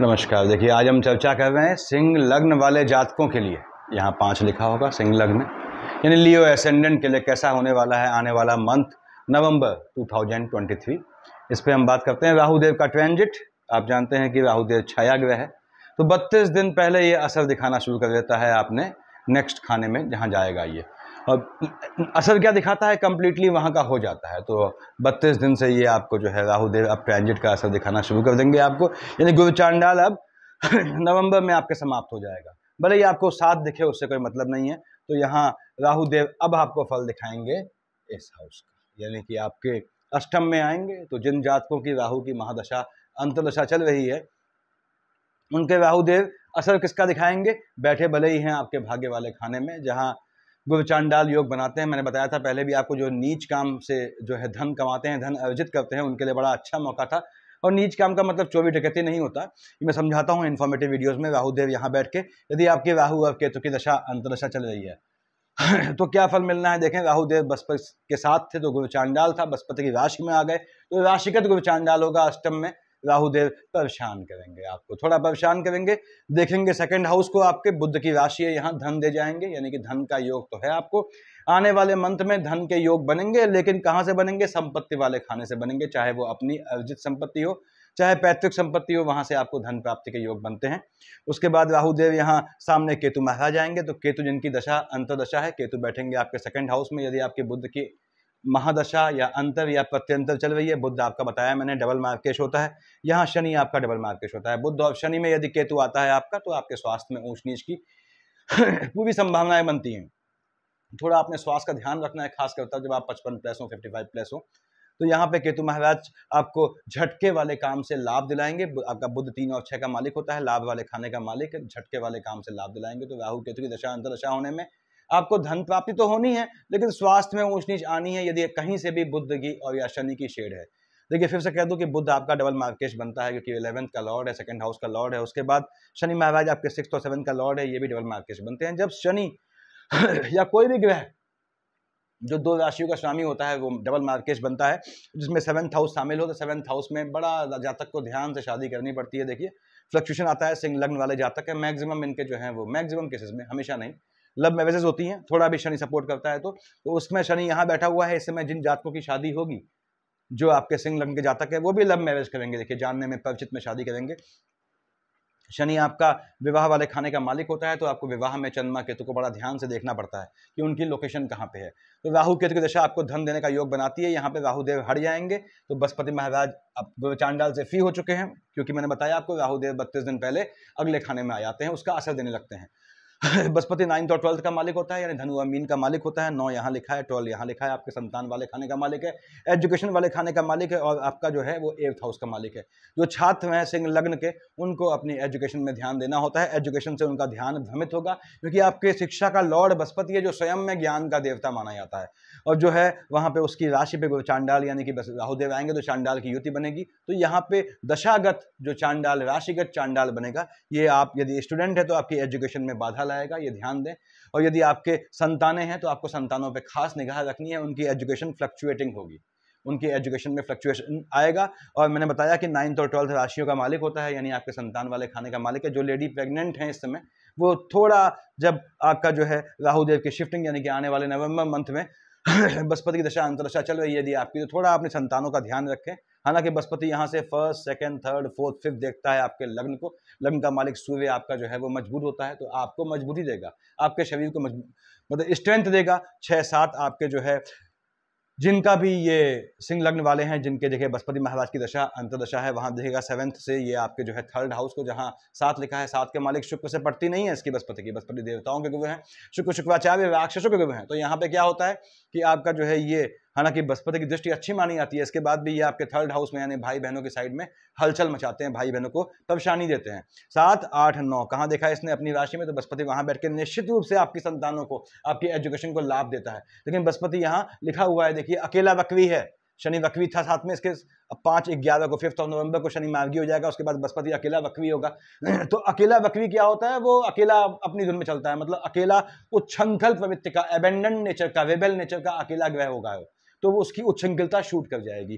नमस्कार। देखिए, आज हम चर्चा कर रहे हैं सिंह लग्न वाले जातकों के लिए। यहाँ 5 लिखा होगा सिंह लग्न यानी लियो एसेंडेंट के लिए कैसा होने वाला है आने वाला मंथ नवंबर 2023। इस पे हम बात करते हैं। राहुदेव का ट्रांजिट, आप जानते हैं कि राहुदेव छाया ग्रह है, तो 32 दिन पहले ये असर दिखाना शुरू कर देता है आपने नेक्स्ट खाने में जहाँ जाएगा ये। और असर क्या दिखाता है, कंप्लीटली वहाँ का हो जाता है। तो 32 दिन से ये आपको जो है राहुदेव अब ट्रांजिट का असर दिखाना शुरू कर देंगे आपको, यानी गुरु चांडाल अब नवंबर में आपके समाप्त हो जाएगा। भले ही आपको 7 दिखे उससे कोई मतलब नहीं है। तो यहाँ राहुदेव अब आपको फल दिखाएंगे इस हाउस का, यानी कि आपके अष्टम में आएंगे। तो जिन जातकों की राहु की महादशा अंतर्दशा चल रही है उनके राहुदेव असर किसका दिखाएंगे, बैठे भले ही हैं आपके भाग्य वाले खाने में जहाँ गुरु चांडाल योग बनाते हैं। मैंने बताया था पहले भी आपको, जो नीच काम से जो है धन कमाते हैं, धन अर्जित करते हैं, उनके लिए बड़ा अच्छा मौका था। और नीच काम का मतलब चोरी डकैती नहीं होता, ये मैं समझाता हूँ इन्फॉर्मेटिव वीडियोस में। राहुदेव यहाँ बैठ के यदि आपकी राहु और केतु की दशा अंतर्दशा चल रही है तो क्या फल मिलना है देखें। राहुदेव बृहस्पति के साथ थे तो गुरु चांडाल था, बृहस्पति की राशि में आ गए तो राशिगत गुरु चांडाल होगा। अष्टम में राहुदेव परेशान करेंगे, आपको थोड़ा परेशान करेंगे। देखेंगे सेकंड हाउस को, आपके बुध की राशि है, यहाँ धन दे जाएंगे, यानी कि धन का योग तो है आपको। आने वाले मंथ में धन के योग बनेंगे, लेकिन कहाँ से बनेंगे, संपत्ति वाले खाने से बनेंगे। चाहे वो अपनी अर्जित संपत्ति हो, चाहे पैतृक संपत्ति हो, वहां से आपको धन प्राप्ति के योग बनते हैं। उसके बाद राहुदेव यहाँ सामने केतु महाराज आएंगे। तो केतु जिनकी दशा अंतर्दशा है, केतु बैठेंगे आपके सेकंड हाउस में। यदि आपके बुध की महादशा या अंतर या प्रत्यंतर चल रही है, बुध आपका बताया मैंने डबल मार्केश होता है, यहाँ शनि आपका डबल मार्केश होता है। बुध और शनि में यदि केतु आता है आपका, तो आपके स्वास्थ्य में ऊंच नीच की पूरी संभावनाएं बनती हैं। थोड़ा अपने स्वास्थ्य का ध्यान रखना है, खास करता जब आप 55 प्लस हो, 55 प्लस हो। तो यहाँ पे केतु महाराज आपको झटके वाले काम से लाभ दिलाएंगे। आपका बुध 3 और 6 का मालिक होता है, लाभ वाले खाने का मालिक है, झटके वाले काम से लाभ दिलाएंगे। तो राहु केतु की दशा अंतर्दशा होने में आपको धन प्राप्ति तो होनी है, लेकिन स्वास्थ्य में ऊंच नीच आनी है यदि कहीं से भी बुध की और या शनि की शेड है। देखिए, फिर से कह दूं कि बुध आपका डबल मार्केश बनता है, क्योंकि 11th का लॉर्ड है, सेकंड हाउस का लॉर्ड है। उसके बाद शनि महाराज आपके 6th और 7th का लॉर्ड है, ये भी डबल मार्केश बनते हैं। जब शनि या कोई भी ग्रह जो 2 राशियों का स्वामी होता है वो डबल मार्केश बनता है, जिसमें 7th हाउस शामिल हो। तो 7th हाउस में बड़ा जातक को ध्यान से शादी करनी पड़ती है। देखिए, फ्लक्चुएशन आता है, सिंह लग्न वाले जातक है मैक्सिमम इनके जो हैं वो, मैक्सिमम केसेस में, हमेशा नहीं, लव मैरिजेस होती हैं, थोड़ा भी शनि सपोर्ट करता है तो उसमें शनि यहाँ बैठा हुआ है। इस समय जिन जातकों की शादी होगी, जो आपके सिंह लग्न के जातक है, वो भी लव मैरिज करेंगे। देखिए, जानने में परिचित में शादी करेंगे। शनि आपका विवाह वाले खाने का मालिक होता है, तो आपको विवाह में चंद्रमा केतु को बड़ा ध्यान से देखना पड़ता है कि उनकी लोकेशन कहाँ पे है। तो राहु केतु की दशा आपको धन देने का योग बनाती है। यहाँ पे राहुदेव हट जाएंगे तो बृहस्पति महाराज अब चांडाल से फ्री हो चुके हैं, क्योंकि मैंने बताया आपको राहुदेव 32 दिन पहले अगले खाने में आ जाते हैं, उसका असर देने लगते हैं। बृहस्पति 9th और 12th का मालिक होता है, यानी धनु और मीन का मालिक होता है। 9 यहाँ लिखा है, 12 यहाँ लिखा है, आपके संतान वाले खाने का मालिक है, एजुकेशन वाले खाने का मालिक है, और आपका जो है वो 8th हाउस का मालिक है। जो छात्र हैं सिंह लग्न के, उनको अपनी एजुकेशन में ध्यान देना होता है। एजुकेशन से उनका ध्यान भ्रमित होगा, क्योंकि आपके शिक्षा का लॉर्ड बृहस्पति है, जो स्वयं में ज्ञान का देवता माना जाता है। और जो है वहाँ पे उसकी राशि पे चांडाल यानी कि राहुदेव आएंगे तो चांडाल की युति बनेगी। तो यहाँ पे दशागत जो चांडाल, राशिगत चांडाल बनेगा, ये आप यदि स्टूडेंट है तो आपकी एजुकेशन में बाधा लाएगा, ये ध्यान दें। और यदि आपके संतानें हैं तो आपको संतानों पे खास निगाह रखनी है, उनकी एजुकेशन फ्लक्चुएटिंग होगी, उनकी एजुकेशन में फ्लक्चुएशन आएगा। और मैंने बताया कि 9th और 12th राशियों का मालिक होता है, यानी आपके संतान वाले खाने का मालिक है। जो लेडी प्रेग्नेंट हैं इस समय, वो थोड़ा जब आपका जो है राहुदेव की शिफ्टिंग यानी कि आने वाले नवंबर मंथ में बृहस्पति की दशा अंतर्दशा चल रही है यदि आपकी, तो थोड़ा अपने संतानों का ध्यान रखें। हालांकि बृहस्पति यहाँ से 1st, 2nd, 3rd, 4th, 5th देखता है आपके लग्न को। लग्न का मालिक सूर्य आपका जो है वो मजबूत होता है, तो आपको मजबूती देगा, आपके शरीर को मतलब स्ट्रेंथ देगा। 6-7 आपके जो है जिनका भी ये सिंह लग्न वाले हैं, जिनके देखिए बृहस्पति महाराज की दशा अंतर्दशा है, वहां देखेगा 7th से ये आपके जो है 3rd हाउस को, जहां 7 लिखा है, 7 के मालिक शुक्र से पड़ती नहीं है इसकी बृहस्पति की। बृहस्पति देवताओं के गुरु हैं, शुक्र शुक्राचार्य राक्षसों के गुरु हैं। तो यहाँ पे क्या होता है कि आपका जो है ये, हालांकि बृहस्पति की दृष्टि अच्छी मानी जाती है, इसके बाद भी ये आपके 3rd हाउस में यानी भाई बहनों की साइड में हलचल मचाते हैं, भाई बहनों को परेशानी देते हैं। 7, 8, 9 कहाँ देखा है इसने अपनी राशि में, तो बृहस्पति वहां बैठ के निश्चित रूप से आपकी संतानों को, आपकी एजुकेशन को लाभ देता है। लेकिन बृहस्पति यहाँ लिखा हुआ है, देखिए अकेला वक्री है, शनि वक्री था साथ में, इसके 5/11 को 5th नवंबर को शनि मार्गी हो जाएगा। उसके बाद बृहस्पति अकेला वक्री होगा। तो अकेला वक्री क्या होता है, वो अकेला अपनी धुन में चलता है, मतलब अकेला उच्छृंखल प्रवृत्ति का, एबेंडन नेचर का, रेबेल नेचर का अकेला ग्रह होगा, तो वो उसकी उच्छृंखलता शूट कर जाएगी।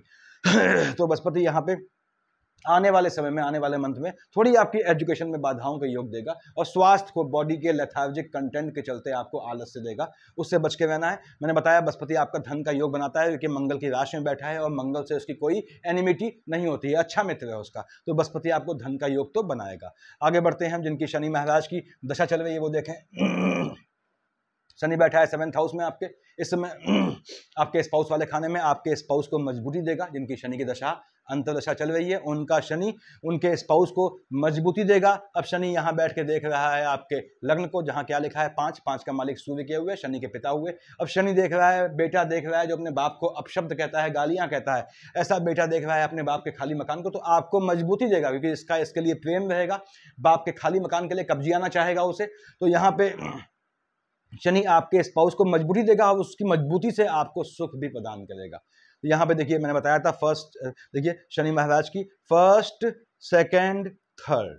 तो बृहस्पति यहाँ पे आने वाले समय में, आने वाले मंथ में थोड़ी आपकी एजुकेशन में बाधाओं का योग देगा और स्वास्थ्य को, बॉडी के लेथार्जिक कंटेंट के चलते आपको आलस से देगा, उससे बच के रहना है। मैंने बताया बृहस्पति आपका धन का योग बनाता है क्योंकि मंगल की राशि में बैठा है और मंगल से उसकी कोई एनिमिटी नहीं होती है, अच्छा मित्र है उसका, तो बृहस्पति आपको धन का योग तो बनाएगा। आगे बढ़ते हैं हम, जिनकी शनि महाराज की दशा चल रही है वो देखें। शनि बैठा है 7th हाउस में आपके, इस समय आपके स्पाउस वाले खाने में आपके स्पाउस को मजबूती देगा। जिनकी शनि की दशा अंतर्दशा चल रही है उनका शनि उनके स्पाउस को मजबूती देगा। अब शनि यहाँ बैठ के देख रहा है आपके लग्न को, जहाँ क्या लिखा है 5 का मालिक सूर्य के हुए, शनि के पिता हुए। अब शनि देख रहा है, बेटा देख रहा है जो अपने बाप को अपशब्द कहता है, गालियाँ कहता है, ऐसा बेटा देख रहा है अपने बाप के खाली मकान को, तो आपको मजबूती देगा क्योंकि इसके लिए प्रेम रहेगा, बाप के खाली मकान के लिए कब्जियाना चाहेगा उसे। तो यहाँ पे शनि आपके स्पाउस को मजबूती देगा और उसकी मजबूती से आपको सुख भी प्रदान करेगा। तो यहाँ पे देखिए मैंने बताया था देखिए शनि महाराज की 1st, 2nd, 3rd,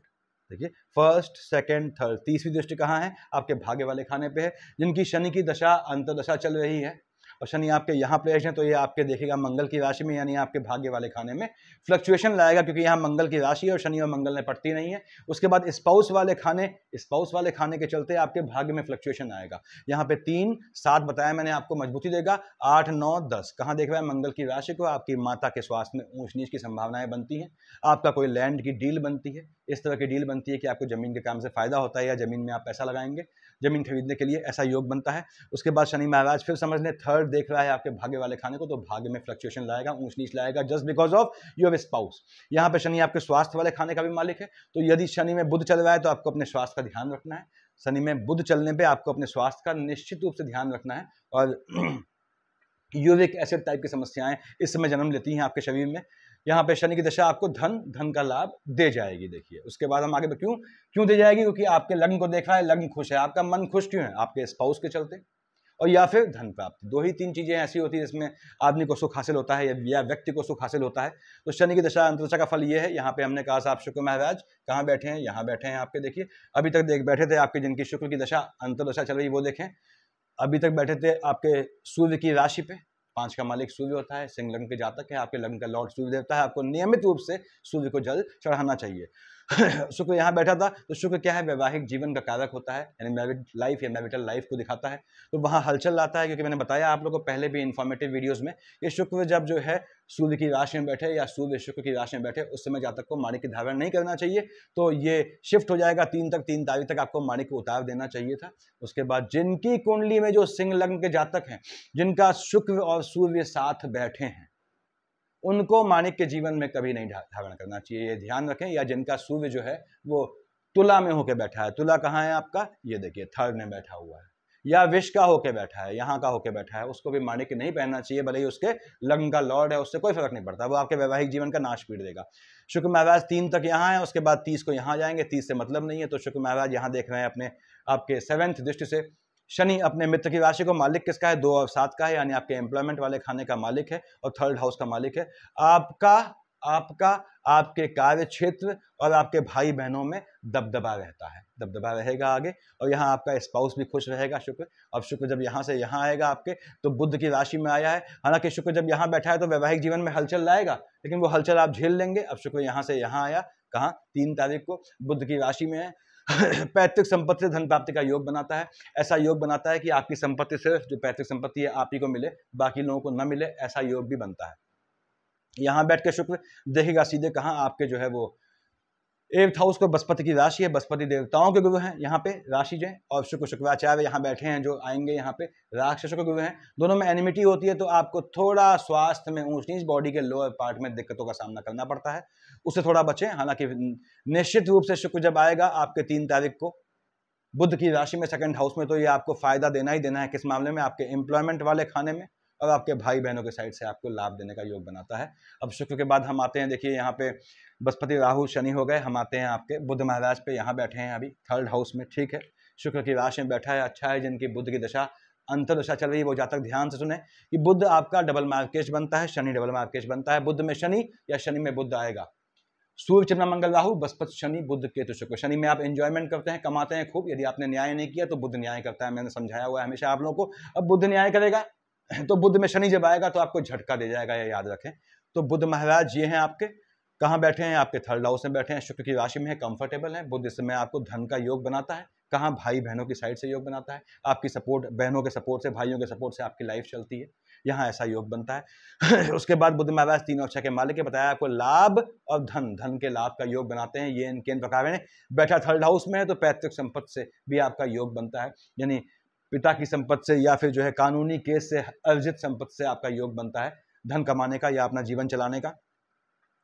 देखिए 1st, 2nd, 3rd, तीसरी दृष्टि कहाँ है? आपके भाग्य वाले खाने पे है। जिनकी शनि की दशा अंतर्दशा चल रही है और शनि आपके यहाँ प्लेस हैं तो ये आपके देखेगा मंगल की राशि में, यानी आपके भाग्य वाले खाने में फ्लक्चुएशन लाएगा क्योंकि यहाँ मंगल की राशि और शनि और मंगल ने पड़ती नहीं है। उसके बाद स्पाउस वाले खाने के चलते आपके भाग्य में फ्लक्चुएशन आएगा। यहाँ पे 3, 7 बताया मैंने आपको मजबूती देगा, 8, 9, 10 कहाँ देख रहा है? मंगल की राशि को। आपकी माता के स्वास्थ्य में ऊंच नीच की संभावनाएं बनती हैं, आपका कोई लैंड की डील बनती है, इस तरह की डील बनती है कि आपको जमीन के काम से फायदा होता है या जमीन में आप पैसा लगाएंगे, जमीन खरीदने के लिए ऐसा योग बनता है। उसके बाद शनि महाराज फिर समझ लें 3rd देख रहा है आपके भाग्य वाले खाने को, तो भाग्य में फ्लक्चुएशन लाएगा, ऊंच नीच लाएगा, just because of your spouse. यहाँ पे शनि आपके स्वास्थ्य वाले खाने का भी मालिक है, तो यदि शनि में बुध चल रहा है तो आपको अपने स्वास्थ्य का ध्यान रखना है। शनि में बुध चलने पे आपको अपने स्वास्थ्य का निश्चित रूप से ध्यान रखना है। और यूरिक एसिड टाइप की समस्याएं इस समय जन्म लेती हैं आपके शरीर में। यहाँ पे शनि की दशा आपको धन का लाभ दे जाएगी। देखिए उसके बाद हम आगे क्यों दे जाएगी? क्योंकि आपके लग्न को देखा है, लग्न खुश है, आपका मन खुश क्यों है? आपके स्पाउस के चलते, और या फिर धन प्राप्ति। 2 ही 3 चीजें ऐसी होती है जिसमें आदमी को सुख हासिल होता है या व्यक्ति को सुख हासिल होता है। तो शनि की दशा अंतर्दशा का फल ये है। यहाँ पे हमने कहा साहब शुक्र महाराज कहाँ बैठे हैं? यहाँ बैठे हैं आपके। देखिए अभी तक बैठे थे आपके जिनकी शुक्र की दशा अंतर्दशा चल रही वो देखें, अभी तक बैठे थे आपके सूर्य की राशि पे। 5 का मालिक सूर्य होता है, सिंह लग्न के जातक है, आपके लग्न का लॉर्ड सूर्य देवता है। आपको नियमित रूप से सूर्य को जल चढ़ाना चाहिए। शुक्र यहाँ बैठा था तो शुक्र क्या है? वैवाहिक जीवन का कारक होता है, यानी मैरिड लाइफ या मैरिटल लाइफ को दिखाता है, तो वहाँ हलचल लाता है। क्योंकि मैंने बताया आप लोगों को पहले भी इन्फॉर्मेटिव वीडियोस में, ये शुक्र जब जो है सूर्य की राशि में बैठे या सूर्य शुक्र की राशि में बैठे, उस समय जातक को माणिक्य धारण नहीं करना चाहिए। तो ये शिफ्ट हो जाएगा 3 तारीख तक आपको माणिक्य को उतार देना चाहिए था। उसके बाद जिनकी कुंडली में जो सिंह लग्न के जातक हैं, जिनका शुक्र और सूर्य साथ बैठे हैं, उनको माणिक्य के जीवन में कभी नहीं धारण करना चाहिए, ये ध्यान रखें। या जिनका सूर्य जो है वो तुला में होकर बैठा है, तुला कहाँ है आपका? ये देखिए 3rd में बैठा हुआ है, या विष का होके बैठा है, यहाँ का होके बैठा है, उसको भी माणिक्य नहीं पहनना चाहिए, भले ही उसके लग्न का लॉर्ड है, उससे कोई फर्क नहीं पड़ता, वो आपके वैवाहिक जीवन का नाश पीट देगा। शुक्र महाराज 3 तक यहाँ है, उसके बाद 30 को यहाँ जाएंगे, 30 से मतलब नहीं है। तो शुक्र महाराज यहाँ देख रहे हैं अपने आपके 7th दृष्टि से। शनि अपने मित्र की राशि को मालिक किसका है? 2 और 7 का है, यानी आपके एम्प्लॉयमेंट वाले खाने का मालिक है और 3rd हाउस का मालिक है। आपके कार्य क्षेत्र और आपके भाई बहनों में दबदबा रहता है, दबदबा रहेगा आगे। और यहाँ आपका स्पाउस भी खुश रहेगा शुक्र। अब शुक्र जब यहाँ से यहाँ आएगा आपके, तो बुध की राशि में आया है। हालांकि शुक्र जब यहाँ बैठा है तो वैवाहिक जीवन में हलचल लाएगा, लेकिन वो हलचल आप झेल लेंगे। अब शुक्र यहाँ से यहाँ आया, कहाँ? 3 तारीख को बुध की राशि में है। पैतृक संपत्ति से धन प्राप्ति का योग बनाता है। ऐसा योग बनाता है कि आपकी संपत्ति से जो पैतृक संपत्ति है आप ही को मिले, बाकी लोगों को न मिले, ऐसा योग भी बनता है। यहाँ बैठ के शुक्र देखेगा सीधे कहाँ? आपके जो है वो 8th हाउस को। बृहस्पति की राशि है, बृहस्पति देवताओं के गुरु हैं यहाँ पे राशि जो है, और शुक्राचार्य यहाँ बैठे हैं जो आएंगे यहाँ पे राक्षसों के गुरु हैं। दोनों में एनिमिटी होती है, तो आपको थोड़ा स्वास्थ्य में ऊंच नीच, बॉडी के लोअर पार्ट में दिक्कतों का सामना करना पड़ता है, उससे थोड़ा बचें। हालांकि निश्चित रूप से शुक्र जब आएगा आपके 3 तारीख को बुध की राशि में 2nd हाउस में, तो ये आपको फायदा देना ही देना है। किस मामले में? आपके एम्प्लॉयमेंट वाले खाने में और आपके भाई बहनों के साइड से आपको लाभ देने का योग बनाता है। अब शुक्र के बाद हम आते हैं, देखिए यहाँ पे बृहस्पति राहु शनि हो गए, हम आते हैं आपके बुध महाराज पे। यहाँ बैठे हैं अभी 3rd हाउस में, ठीक है, शुक्र की राशि में बैठा है, अच्छा है। जिनकी बुध की दशा अंतर्दशा चल रही है वो जातक ध्यान से सुने कि बुध आपका डबल मार्केश बनता है, शनि डबल मार्केश बनता है। बुध में शनि या शनि में बुध आएगा। सूर्य चंद्रमा मंगल राहु, बृहस्पति शनि बुध केतु शुक्र। शनि में आप एंजॉयमेंट करते हैं, कमाते हैं खूब। यदि आपने न्याय नहीं किया तो बुध न्याय करता है, मैंने समझाया हुआ है हमेशा आप लोगों को। अब बुध न्याय करेगा तो बुध में शनि जब आएगा तो आपको झटका दे जाएगा, ये याद रखें। तो बुध महाराज ये हैं आपके, कहाँ बैठे हैं? आपके थर्ड हाउस में बैठे हैं, शुक्र की राशि में है, कंफर्टेबल है। बुध इस समय आपको धन का योग बनाता है। कहाँ? भाई बहनों की साइड से योग बनाता है। आपकी सपोर्ट, बहनों के सपोर्ट से, भाइयों के सपोर्ट से आपकी लाइफ चलती है, यहाँ ऐसा योग बनता है। उसके बाद बुध महाराज 3 और 6 के मालिक है, बताया आपको लाभ और धन, धन के लाभ का योग बनाते हैं। ये इनके इन प्रकार है। बैठा थर्ड हाउस में है तो पैतृक संपत्ति से भी आपका योग बनता है, यानी पिता की संपत्ति से या फिर जो है कानूनी केस से अर्जित संपत्ति से आपका योग बनता है, धन कमाने का या अपना जीवन चलाने का।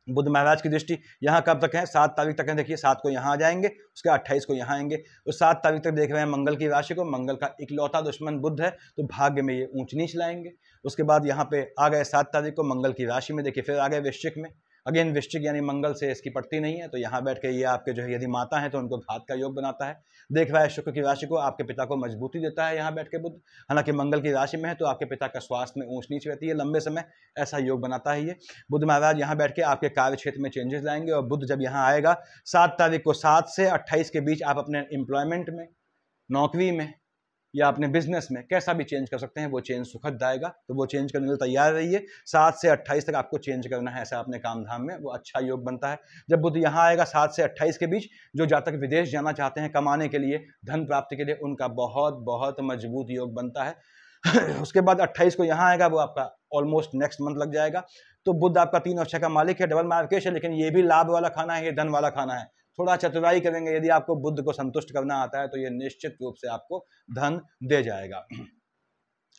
बुध महाराज की दृष्टि यहाँ कब तक है? 7 तारीख तक है। देखिए 7 को यहाँ आ जाएंगे, उसके 28 को यहाँ आएंगे। तो 7 तारीख तक देख रहे हैं मंगल की राशि को। मंगल का इकलौता दुश्मन बुध है, तो भाग्य में ये ऊंच नीच लाएंगे। उसके बाद यहाँ पे आ गए 7 तारीख को मंगल की राशि में। देखिए फिर आ गए वृश्चिक में। अगेन वृश्चिक यानी मंगल से इसकी पड़ती नहीं है, तो यहाँ बैठ के ये आपके जो है यदि माता है तो उनको घात का योग बनाता है। देख रहा है शुक्र की राशि को, आपके पिता को मजबूती देता है यहाँ बैठ के बुध। हालांकि मंगल की राशि में है तो आपके पिता का स्वास्थ्य में ऊंच नीच रहती है लंबे समय, ऐसा योग बनाता है ये। बुध महाराज यहाँ बैठ के आपके कार्य क्षेत्र में चेंजेस लाएंगे। और बुध जब यहाँ आएगा 7 तारीख को, 7 से 28 के बीच आप अपने एम्प्लॉयमेंट में, नौकरी में या अपने बिजनेस में कैसा भी चेंज कर सकते हैं। वो चेंज सुखद आएगा, तो वो चेंज करने के लिए तैयार रहिए। 7 से 28 तक आपको चेंज करना है ऐसा अपने काम धाम में, वो अच्छा योग बनता है। जब बुध यहाँ आएगा 7 से 28 के बीच, जो जातक विदेश जाना चाहते हैं कमाने के लिए, धन प्राप्ति के लिए, उनका बहुत बहुत मजबूत योग बनता है। उसके बाद 28 को यहाँ आएगा, वो आपका ऑलमोस्ट नेक्स्ट मंथ लग जाएगा। तो बुध आपका 3 और 6 का मालिक है, डबल मार्केश है, लेकिन ये भी लाभ वाला खाना है, ये धन वाला खाना है। थोड़ा चतुराई करेंगे, यदि आपको बुध को संतुष्ट करना आता है तो ये निश्चित रूप से आपको धन दे जाएगा।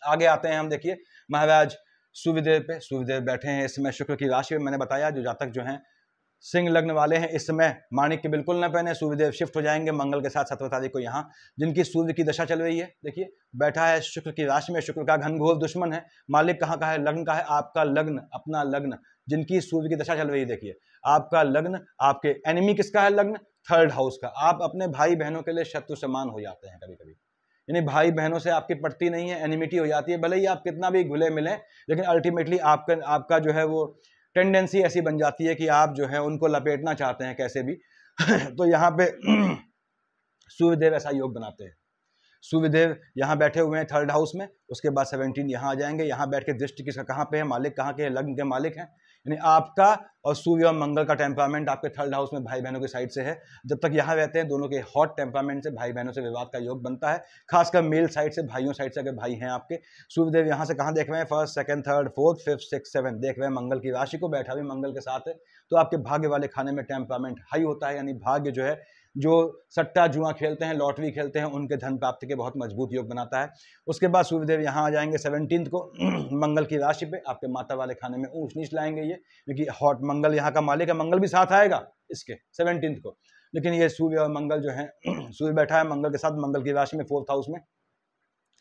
आगे आते हैं हम, देखिए महाराज सूर्यदेव पे। सूर्यदेव बैठे हैं इस समय शुक्र की राशि में। मैंने बताया जो जातक जो हैं सिंह लग्न वाले हैं, इस समय माणिक्य बिल्कुल न पहने। सूर्यदेव शिफ्ट हो जाएंगे मंगल के साथ 17 तारीख को यहाँ, जिनकी सूर्य की दशा चल रही है। देखिए बैठा है शुक्र की राशि में, शुक्र का घनघोर दुश्मन है। मालिक कहाँ का है? लग्न का है, आपका लग्न, अपना लग्न, जिनकी सूर्य की दशा चल रही है। देखिए आपका लग्न, आपके एनिमी किसका है? लग्न थर्ड हाउस का। आप अपने भाई बहनों के लिए शत्रु समान हो जाते हैं कभी कभी, यानी भाई बहनों से आपकी पड़ती नहीं है, एनिमिटी हो जाती है। भले ही आप कितना भी घुले मिले, लेकिन अल्टीमेटली आपका जो है वो टेंडेंसी ऐसी बन जाती है कि आप जो है उनको लपेटना चाहते हैं कैसे भी। तो यहाँ पे सूर्यदेव ऐसा योग बनाते हैं। सूर्यदेव यहाँ बैठे हुए हैं थर्ड हाउस में। उसके बाद 17 यहाँ आ जाएंगे। यहाँ बैठ के दृष्टि किसका कहाँ पे है? मालिक कहाँ के? लग्न के मालिक हैं। यानी आपका और सूर्य और मंगल का टेम्परामेंट आपके थर्ड हाउस में भाई बहनों की साइड से है। जब तक यहाँ रहते हैं दोनों के हॉट टेम्परामेंट से भाई बहनों से विवाद का योग बनता है, खासकर मेल साइड से, भाइयों साइड से अगर भाई हैं आपके। सूर्यदेव यहाँ से कहाँ देख रहे हैं? First, second, third, fourth, fifth, six, seven देख रहे हैं मंगल की राशि को, बैठा भी मंगल के साथ है। तो आपके भाग्य वाले खाने में टेम्परामेंट हाई होता है, यानी भाग्य जो है, जो सट्टा जुआ खेलते हैं, लॉटरी खेलते हैं, उनके धन प्राप्ति के बहुत मजबूत योग बनाता है। उसके बाद सूर्यदेव यहाँ आ जाएंगे 17 को मंगल की राशि पे, आपके माता वाले खाने में ऊंच नीच लाएंगे ये, क्योंकि हॉट मंगल यहाँ का मालिक है। मंगल भी साथ आएगा इसके 17 को, लेकिन ये सूर्य और मंगल जो है सूर्य बैठा है मंगल के साथ, मंगल की राशि में 4th हाउस में,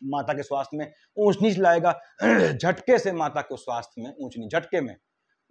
माता के स्वास्थ्य में ऊंच नीच लाएगा। झटके से माता को स्वास्थ्य में ऊंच नीच, झटके में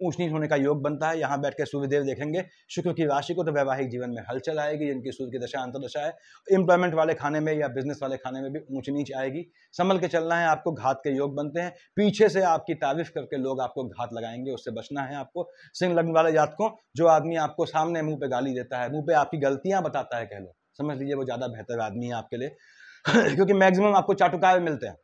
ऊंच नीच होने का योग बनता है। यहाँ बैठ के सूर्यदेव देखेंगे शुक्र की राशि को, तो वैवाहिक जीवन में हलचल आएगी। जिनकी सूर्य की दशा अंतर्दशा है, एम्प्लॉयमेंट वाले खाने में या बिजनेस वाले खाने में भी ऊंच नीच आएगी। संभल के चलना है आपको, घात के योग बनते हैं। पीछे से आपकी तारीफ करके लोग आपको घात लगाएंगे, उससे बचना है आपको। सिंह लग्न वाले जातकों, जो आदमी आपको सामने मुंह पे गाली देता है, मुंह पे आपकी गलतियां बताता है, कह लो, समझ लीजिए वो ज्यादा बेहतर आदमी है आपके लिए। क्योंकि मैक्सिमम आपको चाटुकारे मिलते हैं।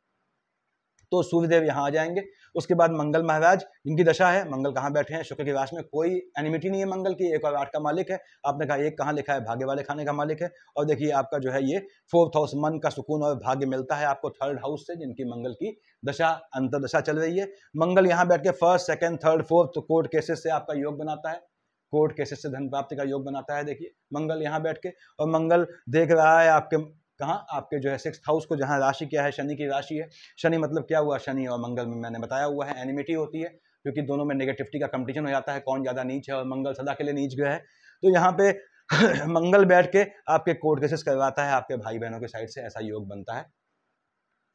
तो सूर्यदेव यहाँ आ जाएंगे। उसके बाद मंगल महाराज, इनकी दशा है, मंगल कहाँ बैठे हैं? शुक्र की राशि में। कोई एनिमिटी नहीं है मंगल की, 1 और 8 का मालिक है। आपने कहा 1 कहाँ लिखा है? भाग्य वाले खाने का मालिक है। और देखिए आपका जो है ये 4th हाउस, मन का सुकून और भाग्य मिलता है आपको थर्ड हाउस से, जिनकी मंगल की दशा अंतर्दशा चल रही है। मंगल यहाँ बैठ के फर्स्ट, सेकंड, थर्ड, फोर्थ, तो कोर्ट केसेस से आपका योग बनाता है, कोर्ट केसेस से धन प्राप्ति का योग बनाता है। देखिए मंगल यहाँ बैठ के, और मंगल देख रहा है आपके कहाँ? आपके जो है 6th हाउस को, जहाँ राशि क्या है? शनि की राशि है। शनि मतलब क्या हुआ? शनि और मंगल में मैंने बताया हुआ है एनिमिटी होती है, क्योंकि दोनों में नेगेटिविटी का कंपटीशन हो जाता है, कौन ज़्यादा नीच है, और मंगल सदा के लिए नीच गया है। तो यहाँ पे मंगल बैठ के आपके कोर्ट केसेस करवाता है आपके भाई बहनों के साइड से, ऐसा योग बनता है।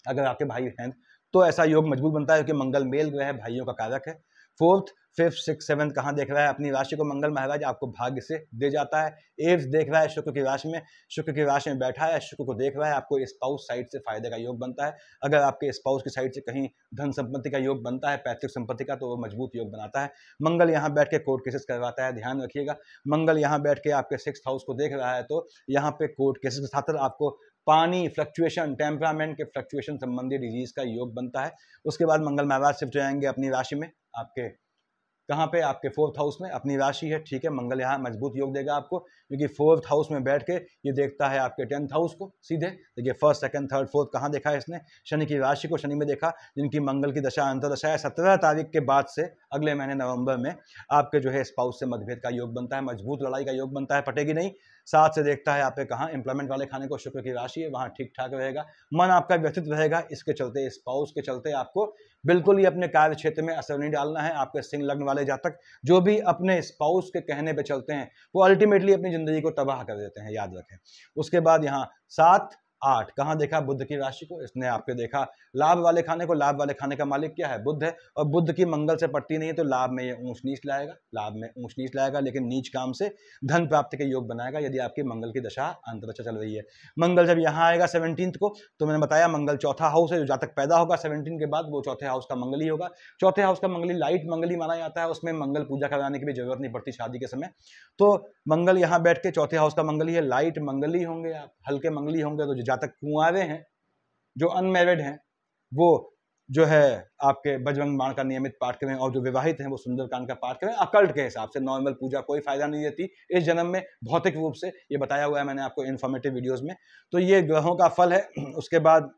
अगर आपके भाई हैं तो ऐसा योग मजबूत बनता है, क्योंकि मंगल मेल ग्रह है, भाइयों का कारक है। 4th, 5th, 6th, 7th कहाँ देख रहा है? अपनी राशि को मंगल महाराज आपको भाग्य से दे जाता है। 8th देख रहा है शुक्र की राशि में, शुक्र की राशि में बैठा है, शुक्र को देख रहा है, आपको स्पाउस साइड से फायदे का योग बनता है। अगर आपके स्पाउस की साइड से कहीं धन संपत्ति का योग बनता है, पैतृक संपत्ति का, तो वो मजबूत योग बनाता है। मंगल यहाँ बैठ के कोर्ट केसेस करवाता है, ध्यान रखिएगा। मंगल यहाँ बैठ के आपके 6th हाउस को देख रहा है, तो यहाँ पे कोर्ट केसेस के साथ आपको पानी फ्लक्चुएशन, टेम्परामेंट के फ्लक्चुएशन संबंधी डिजीज का योग बनता है। उसके बाद मंगल महाराज शिफ्ट हो जाएंगे अपनी राशि में, आपके कहाँ पे? आपके 4th हाउस में अपनी राशि है, ठीक है। मंगल यहाँ मजबूत योग देगा आपको, क्योंकि 4th हाउस में बैठ के ये देखता है आपके 10th हाउस को सीधे। देखिए 1st, 2nd, 3rd, 4th कहाँ देखा है इसने? शनि की राशि को शनि में देखा, जिनकी मंगल की दशा अंतर्दशा है। 17 तारीख के बाद से अगले महीने नवंबर में आपके जो है स्पाउस से मतभेद का योग बनता है, मजबूत लड़ाई का योग बनता है, पटेगी नहीं। साथ से देखता है आपके कहाँ? एम्प्लॉयमेंट वाले खाने को, शुक्र की राशि है, वहाँ ठीक ठाक रहेगा, मन आपका व्यथित रहेगा। इसके चलते स्पाउस के चलते आपको बिल्कुल ही अपने कार्य क्षेत्र में असर नहीं डालना है। आपके सिंह लग्न वाले जातक जो भी अपने स्पाउस के कहने पे चलते हैं वो अल्टीमेटली अपनी जिंदगी को तबाह कर देते हैं, याद रखें। उसके बाद यहाँ 7, 8 कहाँ देखा? बुध की राशि को। इसने आपके देखा लाभ वाले खाने को। लाभ वाले खाने का मालिक क्या है? बुध है, और बुध की मंगल से पड़ती नहीं है, तो लाभ में ये ऊंच नीच लाएगा, लाभ में ऊंच नीच लाएगा, लेकिन नीच काम से धन प्राप्ति के योग बनाएगा यदि आपकी मंगल की दशा अंतर्दशा चल रही है। मंगल जब यहाँ आएगा 17 को, तो मैंने बताया मंगल चौथा हाउस है, जो जातक पैदा होगा 17 के बाद वो चौथे हाउस का मंगल ही होगा। चौथे हाउस का मंगली लाइट मंगली माना जाता है, उसमें मंगल पूजा कराने की भी जरूरत नहीं पड़ती शादी के समय। तो मंगल यहाँ बैठ के चौथे हाउस का मंगली है, लाइट मंगली होंगे आप, हल्के मंगली होंगे। तो जो जातक कुंवारे हैं, जो अनमैरिड हैं, वो जो है आपके बजरंग बाण का नियमित पाठ करें, और जो विवाहित हैं वो सुंदरकांड का पाठ करें। अकल्ट के हिसाब से नॉर्मल पूजा कोई फायदा नहीं देती इस जन्म में, भौतिक रूप से ये बताया हुआ है मैंने आपको इन्फॉर्मेटिव वीडियोस में। तो ये ग्रहों का फल है। उसके बाद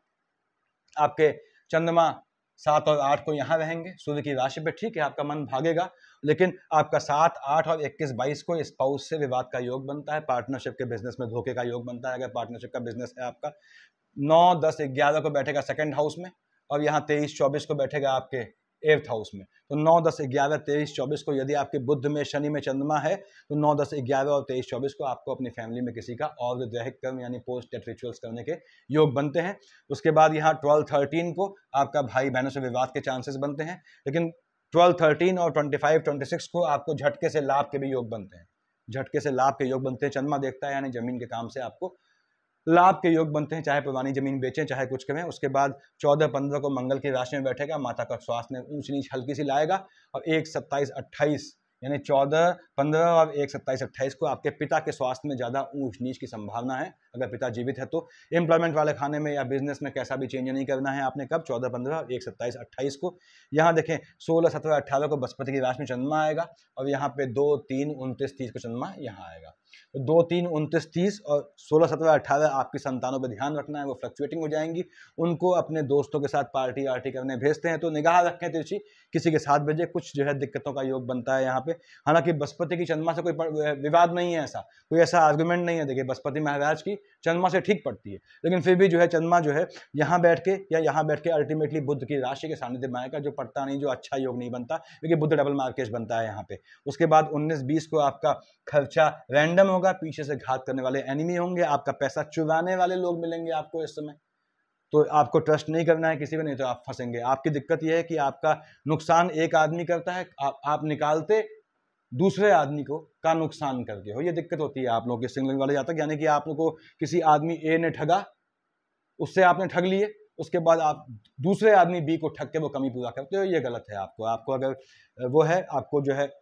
आपके चंद्रमा 7 और 8 को यहाँ रहेंगे सूर्य की राशि पे, ठीक है। आपका मन भागेगा, लेकिन आपका 7, 8 और 21, 22 को स्पाउस से विवाद का योग बनता है। पार्टनरशिप के बिजनेस में धोखे का योग बनता है, अगर पार्टनरशिप का बिजनेस है आपका। 9, 10, 11 को बैठेगा 2nd हाउस में, और यहाँ 23, 24 को बैठेगा आपके 8th हाउस में। तो 9, 10, 11, 23, 24 को यदि आपके बुध में शनि में चंद्रमा है, तो 9, 10, 11 और 23, 24 को आपको अपनी फैमिली में किसी का और वैवाहिक कर्म यानी पोस्ट डेथ रिचुअल्स करने के योग बनते हैं। उसके बाद यहाँ 12, 13 को आपका भाई बहनों से विवाद के चांसेस बनते हैं, लेकिन 12, 13 और 25, 26 को आपको झटके से लाभ के भी योग बनते हैं। झटके से लाभ के योग बनते हैं, चंद्रमा देखता है, यानी जमीन के काम से आपको लाभ के योग बनते हैं, चाहे पुरानी जमीन बेचें चाहे कुछ करें। उसके बाद 14, 15 को मंगल की राशि में बैठेगा, माता का स्वास्थ्य में ऊंच नीच हल्की सी लाएगा, और 1, 27, 28 यानी 14, 15 और 1, 27, 28 को आपके पिता के स्वास्थ्य में ज़्यादा ऊंच नीच की संभावना है, अगर पिता जीवित है तो। एम्प्लॉयमेंट वाले खाने में या बिजनेस में कैसा भी चेंज नहीं करना है आपने। कब? 14, 15 और 1, 27, 28 को। यहाँ देखें 16, 17, 18 को बृहस्पति की राशि में चंद्रमा आएगा, और यहाँ पे 2, 3, 29, 30 को चंद्रमा यहाँ आएगा। तो 2, 3, 29, 30 और 16, 17, 18 आपकी संतानों पर ध्यान रखना है, वो फ्लक्चुएटिंग हो जाएंगी। उनको अपने दोस्तों के साथ पार्टी आर्टी करने भेजते हैं तो निगाह रखें तिरछी, किसी के साथ भेजे, कुछ जो है दिक्कतों का योग बनता है यहाँ पे। हालांकि बृहस्पति की चंद्रमा से कोई विवाद नहीं है, ऐसा कोई ऐसा आर्गुमेंट नहीं है। देखिए बृहस्पति महाराज की चंद्रमा से ठीक पड़ती है, लेकिन फिर भी जो है चंद्रमा जो है यहाँ बैठ के या यहाँ बैठ के अल्टीमेटली बुध की राशि के सानिध्य में आएगा, जो पड़ता नहीं, जो अच्छा योग नहीं बनता, क्योंकि बुध डबल मार्केज बनता है यहाँ पे। उसके बाद 19, 20 को आपका खर्चा रैंडम होगा, पीछे से घात करने वाले एनिमी होंगे, आपका पैसा चुराने वाले लोग मिलेंगे आपको इस समय। तो आपको ट्रस्ट नहीं करना है किसी पे, नहीं तो आप फंसेंगे। आपकी दिक्कत यह है कि आपका नुकसान एक आदमी करता है, आप निकालते दूसरे आदमी को का नुकसान करके हो। ये दिक्कत होती है आप लोगों के सिंह लग्न वाले जातक, यानी कि आप लोग को किसी आदमी ए ने ठगा, उससे आपने ठग लिए, उसके बाद आप दूसरे आदमी बी को ठग के वो कमी पूरा करते हो, ये गलत है। आपको अगर वो है, आपको जो है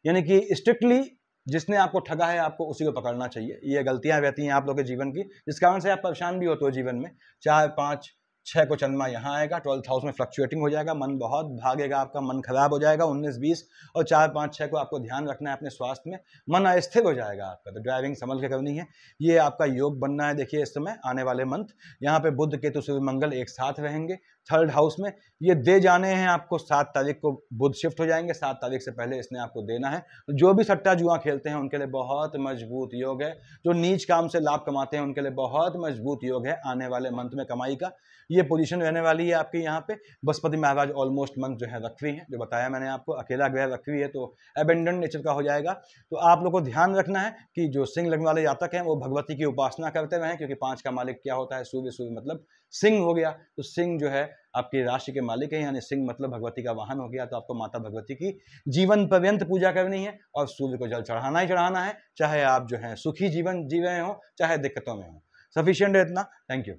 यानी कि स्ट्रिक्टली जिसने आपको ठगा है आपको उसी को पकड़ना चाहिए। ये गलतियां रहती हैं आप लोगों के जीवन की, जिस कारण से आप परेशान भी होते हो जीवन में। 4, 5, 6 को चंद्रमा यहाँ आएगा, 12th हाउस में फ्लक्चुएटिंग हो जाएगा, मन बहुत भागेगा, आपका मन खराब हो जाएगा। 19, 20 और 4, 5, 6 को आपको ध्यान रखना है अपने स्वास्थ्य में, मन अस्थिर हो जाएगा आपका, तो ड्राइविंग संभल के करनी है। ये आपका योग बनना है। देखिए इस समय आने वाले मंथ यहाँ पे बुध केतु सूर्य मंगल एक साथ रहेंगे 3rd हाउस में। ये दे जाने हैं आपको, 7 तारीख को बुध शिफ्ट हो जाएंगे, 7 तारीख से पहले इसने आपको देना है। जो भी सट्टा जुआ खेलते हैं उनके लिए बहुत मजबूत योग है, जो नीच काम से लाभ कमाते हैं उनके लिए बहुत मजबूत योग है आने वाले मंथ में कमाई का। ये पोजीशन रहने वाली है आपके यहाँ पे। बृहस्पति महाराज ऑलमोस्ट मंथ जो है रखवी है, जो बताया मैंने आपको, अकेला ग्रह रखवी है तो एबेंडेंट नेचर का हो जाएगा। तो आप लोग को ध्यान रखना है कि जो सिंह लग्न वाले जातक हैं वो भगवती की उपासना करते रहें, क्योंकि 5 का मालिक क्या होता है? सूर्य। सूर्य मतलब सिंह हो गया, तो सिंह जो है आपकी राशि के मालिक है, यानी सिंह मतलब भगवती का वाहन हो गया। तो आपको माता भगवती की जीवन पर्यंत पूजा करनी है, और सूर्य को जल चढ़ाना ही चढ़ाना है, चाहे आप जो है सुखी जीवन जी रहे हो चाहे दिक्कतों में हो। सफिशिएंट है इतना। Thank you.